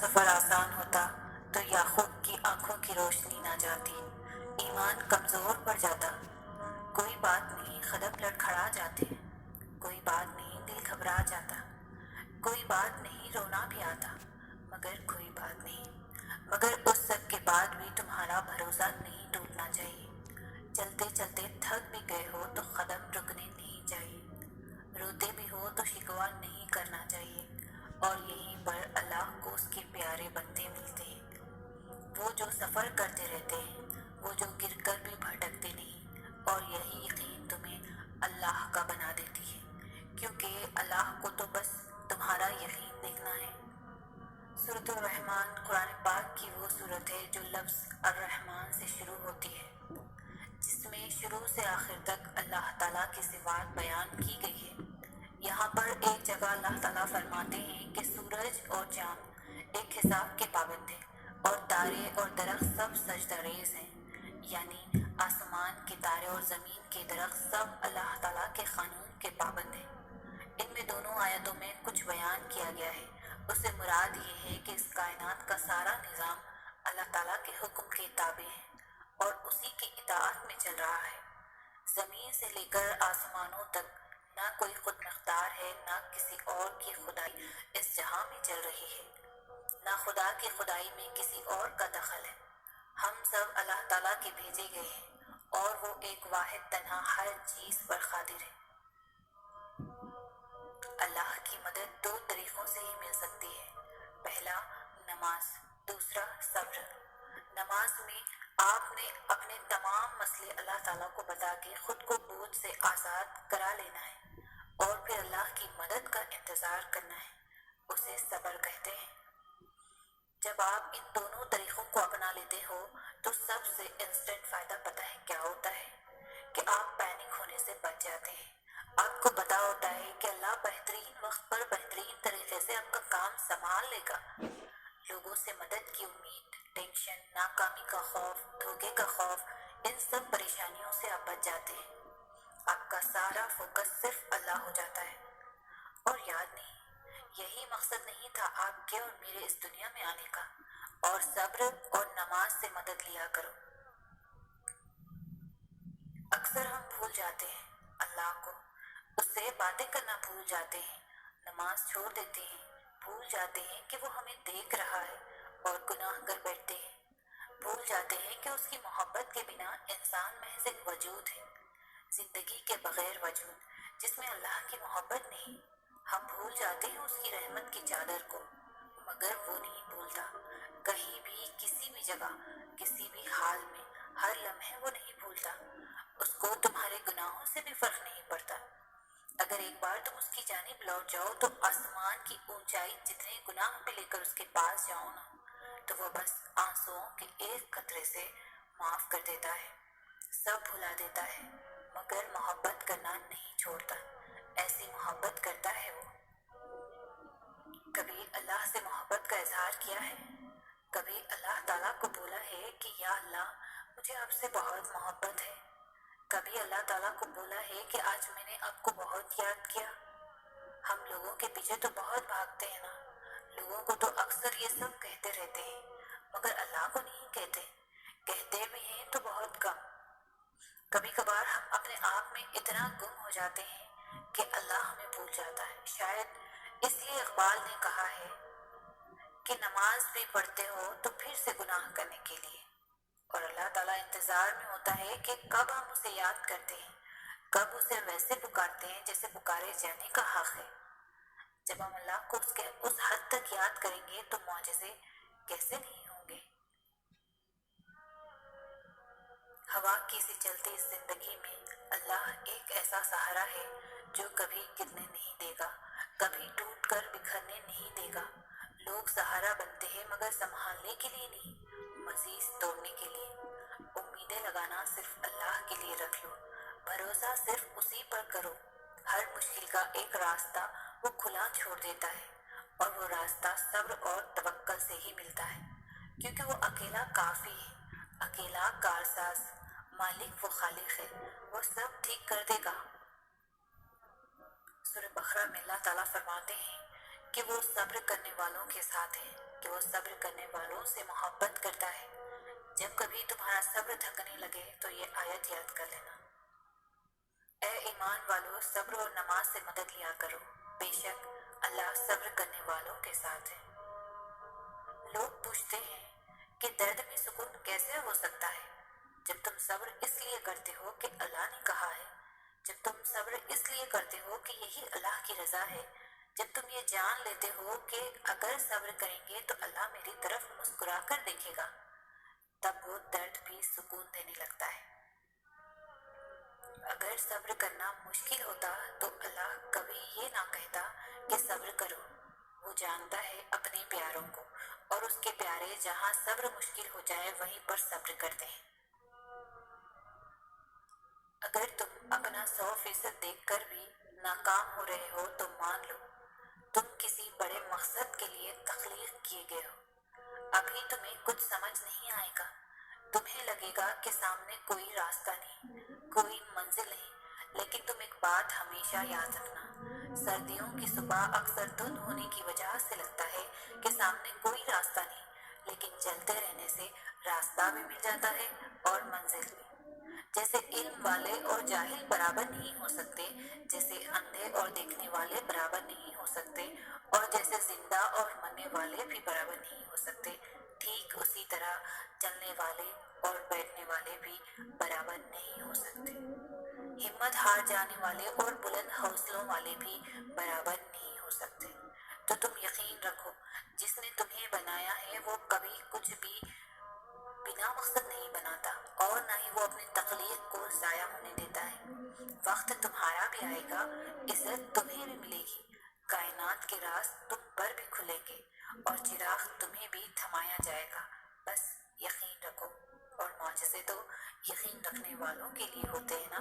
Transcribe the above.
سفر آسان ہوتا تو یعقوب کی آنکھوں کی روشنی نہ جاتی، ایمان کمزور پڑ جاتا۔ کوئی بات نہیں، قدم لڑکھڑا جاتے، کوئی بات نہیں، دل گھبرا جاتا، کوئی بات نہیں، رونا بھی آتا، مگر کوئی بات نہیں۔ مگر اس سب کے بعد بھی تمہارا بھروسہ نہیں ٹوٹنا چاہیے۔ چلتے چلتے تھک بھی گئے ہو تو قدم رکنے نہیں چاہیے، روتے بھی ہو تو شکوہ نہیں کرنا چاہیے، اور یہیں پر اللہ کو اس کے پیارے بندے ملتے ہیں، وہ جو سفر کرتے رہتے ہیں، وہ جو گر کر بھی بھٹکتے نہیں، اور یہی یقین تمہیں اللہ کا بنا دیتی ہے، کیونکہ اللہ کو تو بس تمہارا یقین دیکھنا ہے۔ سورۃ الرحمن قرآن پاک کی وہ سورت ہے جو لفظ الرحمن سے شروع ہوتی ہے، جس میں شروع سے آخر تک اللہ تعالیٰ کی صفات بیان کی گئی ہے۔ یہاں پر ایک جگہ اللہ تعالیٰ فرماتے ہیں کہ سورج اور چاند ایک حساب کے پابند ہیں، اور تارے اور درخت سب سجدہ ریز ہیں، یعنی آسمان کے تارے اور زمین کے درخت سب اللہ تعالیٰ کے قانون کے پابند ہیں۔ ان میں دونوں آیتوں میں کچھ بیان کیا گیا ہے، اس سے مراد یہ ہے کہ اس کائنات کا سارا نظام اللہ تعالیٰ کے حکم کے تابع ہے اور اسی کی اطاعت میں چل رہا ہے۔ زمین سے لے کر آسمانوں تک نہ کوئی خود مختار ہے، نہ کسی اور کی خدائی اس جہاں میں چل رہی ہے، نہ خدا کی خدائی میں کسی اور کا دخل ہے۔ ہم سب اللہ تعالیٰ کے بھیجے گئے ہیں، اور وہ ایک واحد تنہا ہر چیز پر قادر ہے۔ اللہ کی مدد دو طریقوں سے ہی مل سکتی ہے، پہلا نماز، دوسرا صبر۔ نماز میں آپ نے اپنے تمام مسئلے اللہ تعالیٰ کو بتا کے خود کو بوجھ سے آزاد کرا لینا ہے، اور پھر اللہ کی مدد کا انتظار کرنا ہے، اسے صبر کہتے ہیں۔ جب آپ ان دونوں طریقوں کو اپنا لیتے ہو تو سب سے انسٹنٹ فائدہ پتہ ہے کیا ہوتا ہے؟ کہ آپ پینک ہونے سے بچ جاتے ہیں۔ آپ کو پتہ ہوتا ہے کہ اللہ بہترین وقت پر بہترین طریقے سے آپ کا کام سنبھال لے گا۔ لوگوں سے مدد کی امید، ٹینشن، ناکامی کا خوف، دھوکے کا خوف، ان سب پریشانیوں سے آپ بچ جاتے ہیں۔ آپ کا سارا فوکس صرف اللہ ہو جاتا ہے۔ اور یاد نہیں، یہی مقصد نہیں تھا آپ کے اور میرے اس دنیا میں آنے کا؟ اور صبر اور نماز سے مدد لیا کرو۔ اکثر ہم بھول جاتے ہیں اللہ کو، اس سے باتیں کرنا بھول جاتے ہیں، نماز چھوڑ دیتے ہیں، بھول جاتے ہیں کہ وہ ہمیں دیکھ رہا ہے، اور گناہ کر بیٹھتے ہیں۔ بھول جاتے ہیں کہ اس کی محبت کے بنا انسان محض ایک وجود ہے، زندگی کے بغیر وجود، جس میں اللہ کی محبت نہیں۔ ہم بھول جاتے ہیں اس کی رحمت کی چادر کو، مگر وہ نہیں بھولتا۔ کہیں بھی، کسی بھی جگہ، کسی بھی حال میں، ہر لمحے وہ نہیں بھولتا۔ اس کو تمہارے گناہوں سے بھی فرق نہیں پڑتا۔ اگر ایک بار تم اس کی جانب لوٹ جاؤ تو آسمان کی اونچائی جتنے گناہ بھی لے کر اس کے پاس جاؤ نا، تو وہ بس آنسوؤں کے ایک قطرے سے معاف کر دیتا ہے، سب بھلا دیتا ہے، مگر محبت کرنا نہیں چھوڑتا۔ ایسی محبت کرتا ہے وہ۔ کبھی اللہ سے محبت کا اظہار کیا ہے؟ کبھی اللہ تعالیٰ کو بولا ہے کہ یا اللہ مجھے آپ سے بہت محبت ہے؟ کبھی اللہ تعالیٰ کو بولا ہے کہ آج میں نے آپ کو بہت یاد کیا؟ ہم لوگوں کے پیچھے تو بہت بھاگتے ہیں نا، لوگوں کو تو اکثر یہ سب کہتے رہتے ہیں، مگر اللہ کو نہیں کہتے، کہتے بھی ہیں تو بہت کم۔ کبھی کبھار ہم اپنے آپ میں اتنا گم ہو جاتے ہیں کہ اللہ ہمیں بھول جاتا ہے۔ شاید اس لیے اقبال نے کہا ہے کہ نماز بھی پڑھتے ہو تو پھر سے گناہ کرنے کے لیے، اور اللہ تعالیٰ انتظار میں ہوتا ہے کہ کب ہم اسے یاد کرتے ہیں، کب اسے ویسے پکارتے ہیں جیسے پکارے جانے کا حق ہے۔ جب ہم اللہ کو اس حد تک یاد کریں گے تو معجزے کیسے نہیں ہوں گے۔ ہوا کی سی چلتی اس زندگی میں اللہ ایک ایسا سہارا ہے جو کبھی گرنے نہیں دے گا، کبھی ٹوٹ کر بکھرنے نہیں دے گا۔ لوگ سہارا بنتے ہیں مگر سنبھالنے کے لیے نہیں، مزید توڑنے کے لیے۔ امیدیں لگانا صرف اللہ کے لیے رکھ لو، بھروسہ صرف اسی پر کرو۔ ہر مشکل کا ایک راستہ وہ کھلا چھوڑ دیتا ہے، اور وہ راستہ صبر اور توکل سے ہی ملتا ہے، کیونکہ وہ اکیلا کافی ہے، اکیلا کارساز، مالک وہ خالق ہے، وہ سب ٹھیک کر دے گا۔ سورہ بقرہ میں اللہ تعالیٰ فرماتے ہیں کہ وہ صبر کرنے والوں کے ساتھ ہیں۔ کہ وہ صبر کرنے والوں سے محبت کرتا ہے۔ جب کبھی تمہارا صبر تھکنے لگے تو یہ آیت یاد کر لینا۔ اے ایمان والو، صبر اور نماز سے مدد لیا کرو، بے شک اللہ صبر کرنے والوں کے ساتھ ہے۔ لوگ پوچھتے ہیں کہ درد میں سکون کیسے ہو سکتا ہے؟ جب تم صبر اس لیے کرتے ہو کہ اللہ نے کہا ہے، جب تم صبر اس لیے کرتے ہو کہ یہی اللہ کی رضا ہے، جب تم یہ جان لیتے ہو کہ اگر صبر کریں گے تو اللہ میری طرف مسکرا کر دیکھے گا، تب وہ درد بھی سکون دینے لگتا ہے۔ اگر صبر کرنا مشکل ہوتا تو اللہ کبھی یہ نہ کہتا کہ صبر کرو۔ وہ جانتا ہے اپنے پیاروں کو، اور اس کے پیارے جہاں صبر مشکل ہو جائے وہیں پر صبر کرتے ہیں۔ اگر تم اپنا 100% دیکھ کر بھی ناکام ہو رہے ہو تو مان لو تم کسی بڑے مقصد کے لیے تخلیق کیے گئے ہو۔ ابھی تمہیں کچھ سمجھ نہیں آئے گا، تمہیں لگے گا کہ سامنے کوئی راستہ نہیں، کوئی منزل نہیں، لیکن تم ایک بات ہمیشہ یاد رکھنا، سردیوں کی صبح اکثر دھند ہونے کی وجہ سے لگتا ہے کہ سامنے کوئی راستہ نہیں، لیکن چلتے رہنے سے راستہ بھی مل جاتا ہے اور منزل بھی۔ جیسے علم والے اور جاہل برابر نہیں ہو سکتے، جیسے اندھے اور دیکھنے والے برابر نہیں ہو سکتے، اور جیسے زندہ اور مرنے والے بھی برابر نہیں ہو سکتے، ٹھیک اسی طرح چلنے والے اور بیٹھنے والے بھی برابر نہیں ہو سکتے۔ ہمت ہار جانے والے اور بلند حوصلوں والے بھی برابر نہیں ہو سکتے۔ تو تم یقین رکھو، جس نے تمہیں بنایا ہے وہ کبھی کچھ بھی بنا مقصد نہیں بناتا، اور نہ ہی وہ اپنی تخلیق کو ضائع ہونے دیتا ہے۔ وقت تمہارا بھی آئے گا، عزت تمہیں بھی ملے گی، کائنات کے راز تم پر بھی کھلیں گے، اور چراغ تمہیں بھی تھمایا جائے گا، بس یقین رکھو۔ اور معجزے تو یقین رکھنے والوں کے لیے ہوتے ہیں نا۔